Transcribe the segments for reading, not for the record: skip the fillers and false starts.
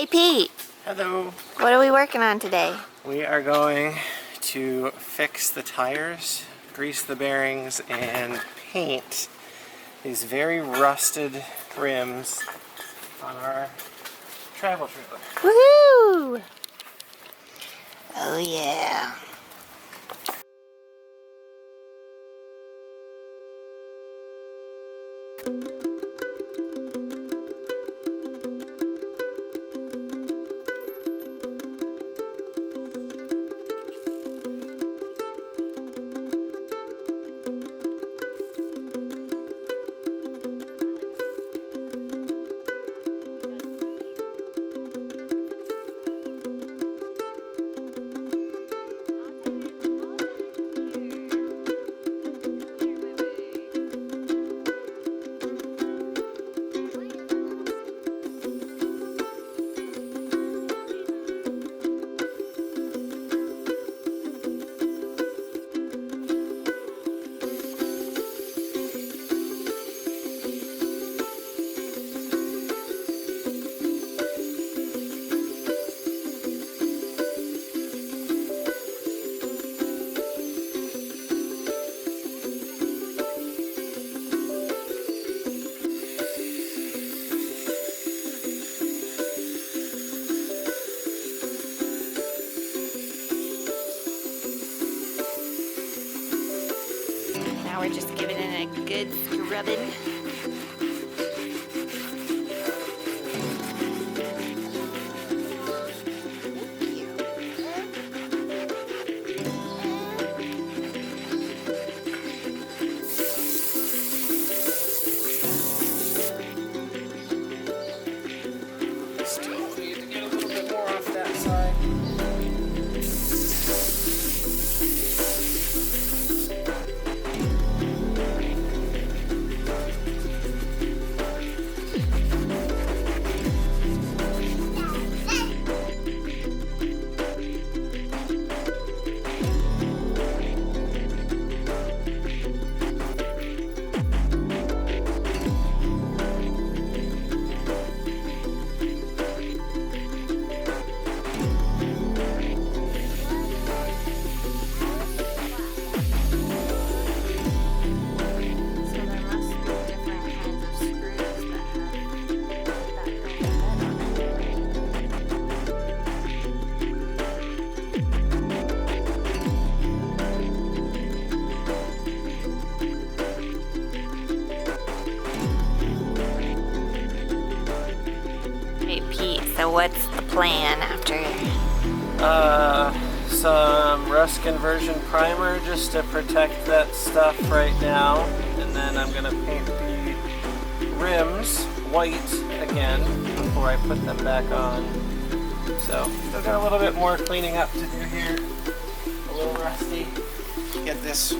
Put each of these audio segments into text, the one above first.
Hey Pete. Hello. What are we working on today? We are going to fix the tires, grease the bearings, and paint these very rusted rims on our travel trailer. Woohoo! Oh yeah. Now we're just giving it a good scrubbing. Still need to get a little bit more off that side. Hey Pete, so what's the plan after? Some rust conversion primer just to protect that stuff right now, and then I'm gonna paint the rims white again before I put them back on. So still got a little bit more cleaning up to do here. A little rusty. Get this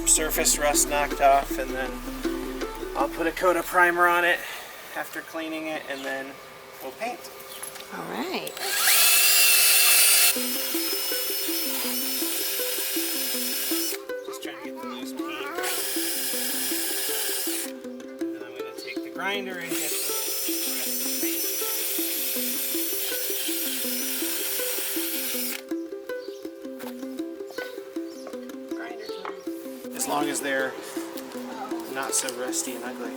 surface rust knocked off, and then I'll put a coat of primer on it after cleaning it, and then we'll paint. All right. Just trying to get the loose paint. And then I'm going to take the grinder and get the rest of the paint. Grinder time. As long as they're not so rusty and ugly.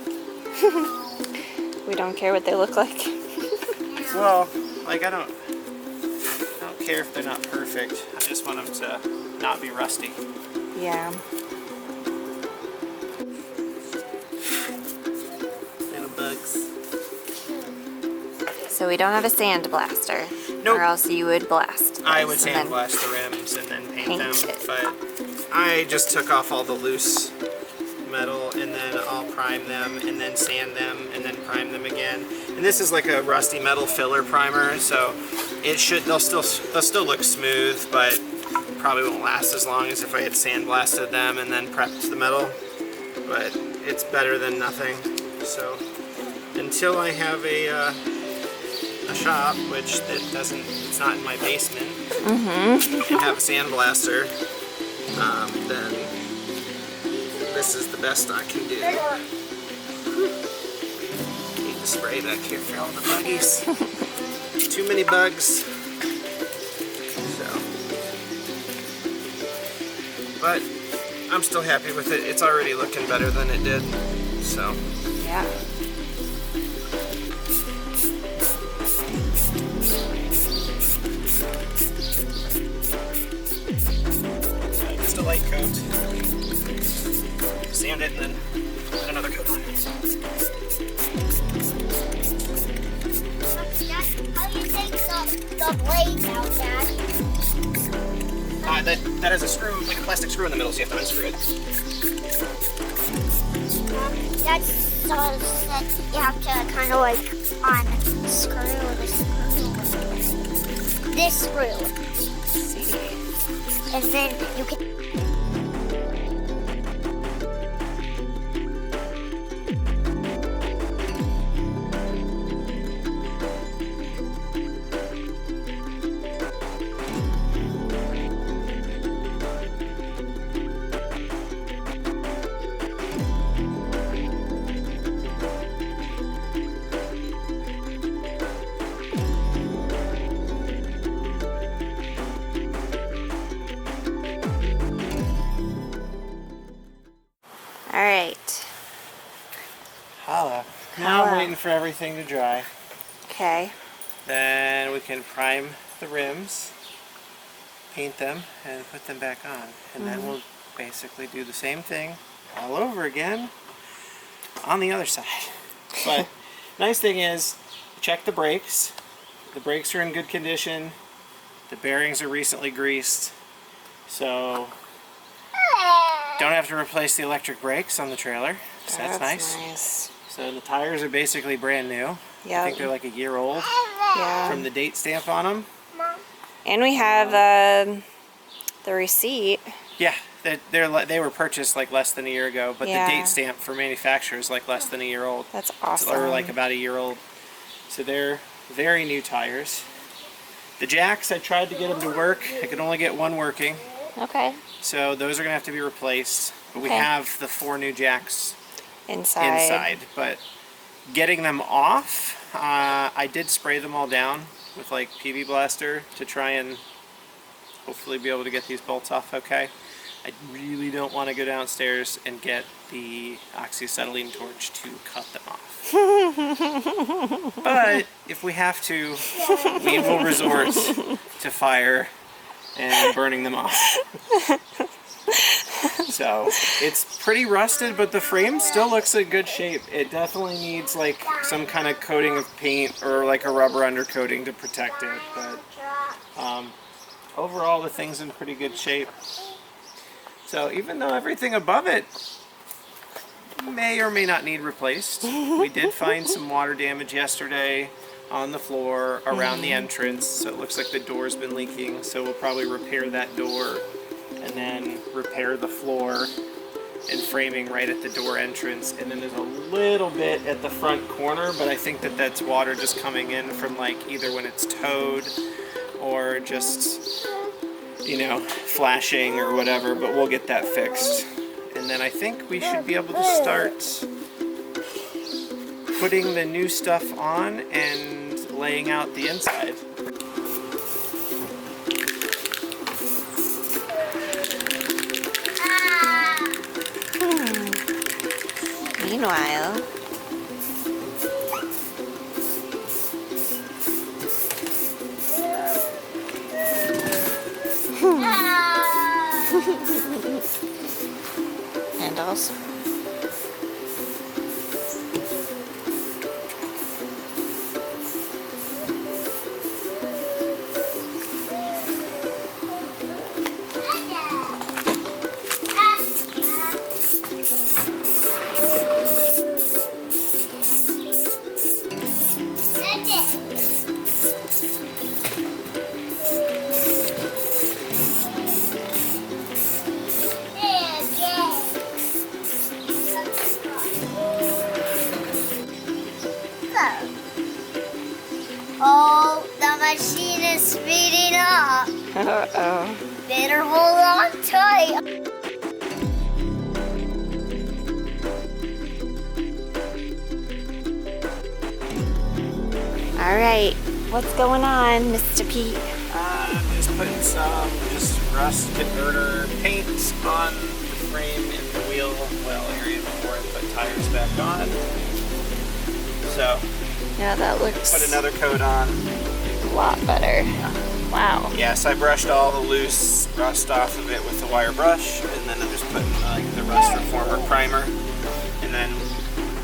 We don't care what they look like. Well, like I don't care if they're not perfect. I just want them to not be rusty. Yeah. Little bugs. So we don't have a sandblaster. Nope. Or else you would blast. I would this and then sandblast the rims and then paint them, it. but I just took off all the loose metal, and then I'll prime them and then sand them and then prime them again. And this is like a rusty metal filler primer, so they'll still look smooth, but probably won't last as long as if I had sandblasted them and then prepped the metal. But it's better than nothing. So until I have a shop, which it's not in my basement, and have a sandblaster, then this is the best I can do. Need to spray back here for all the buggies. too many bugs. So, but I'm still happy with it. It's already looking better than it did. So, Yeah. just a light coat. Sand it and then put another coat on. How do you take the blades out, Dad? That has a screw, like a plastic screw in the middle, so you have to unscrew it. That's so that you have to kind of like unscrew this screw. And then you can. All right. Holla. Now I'm Holla. waiting for everything to dry. Okay. Then we can prime the rims, paint them, and put them back on. And then we'll basically do the same thing all over again on the other side. But nice thing is, check the brakes. The brakes are in good condition. The bearings are recently greased. So don't have to replace the electric brakes on the trailer. So that's nice. So the tires are basically brand new. Yeah. I think they're like a year old Yeah. from the date stamp on them. And we have the receipt. Yeah, they were purchased like less than a year ago, but Yeah. the date stamp for manufacturer is like less than a year old. That's awesome. Or like about a year old. So they're very new tires. The jacks, I tried to get them to work. I could only get one working. Okay. So those are going to have to be replaced. But we Okay. have the 4 new jacks Inside. inside. But getting them off, I did spray them all down with like PV Blaster to try and hopefully be able to get these bolts off okay. I really don't want to go downstairs and get the oxyacetylene torch to cut them off. But if we have to, we will resort to fire and burning them off. So it's pretty rusted, but the frame still looks in good shape. It definitely needs like some kind of coating of paint or like a rubber undercoating to protect it. But overall, the thing's in pretty good shape. So even though everything above it may or may not need replaced, we did find some water damage yesterday on the floor around the entrance. So it looks like the door's been leaking. So we'll probably repair that door and then repair the floor and framing right at the door entrance. And then there's a little bit at the front corner, but I think that that's water just coming in from like either when it's towed or just, you know, flashing or whatever, but we'll get that fixed. And then I think we should be able to start putting the new stuff on and laying out the inside. Meanwhile, handles. Oh, the machine is speeding up. Uh-oh. Better hold on tight. All right. What's going on, Mr. Pete? I'm just putting some rust converter paint on the frame and the wheel well area before I put tires back on. So, Yeah, that looks put another coat on. a lot better. Wow. Yes, I brushed all the loose rust off of it with the wire brush, and then I'm just putting the rust reformer primer. And then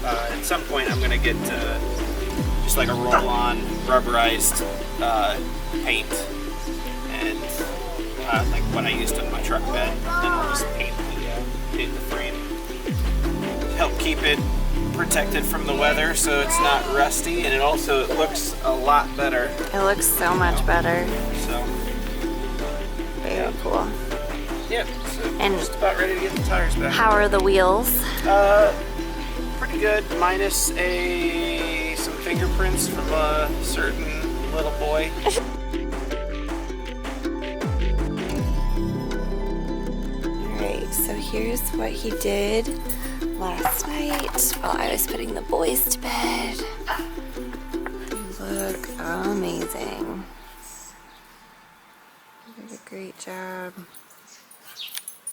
at some point I'm gonna get just like a roll-on rubberized paint, and like what I used on my truck bed. Then I'll just paint the frame, help keep it protected from the weather so it's not rusty, and it looks a lot better. It looks so much better. So Very cool. yeah, so And just about ready to get the tires back. How are the wheels? Pretty good, minus some fingerprints from a certain little boy. Alright, so here's what he did last night while I was putting the boys to bed. They look amazing. You did a great job.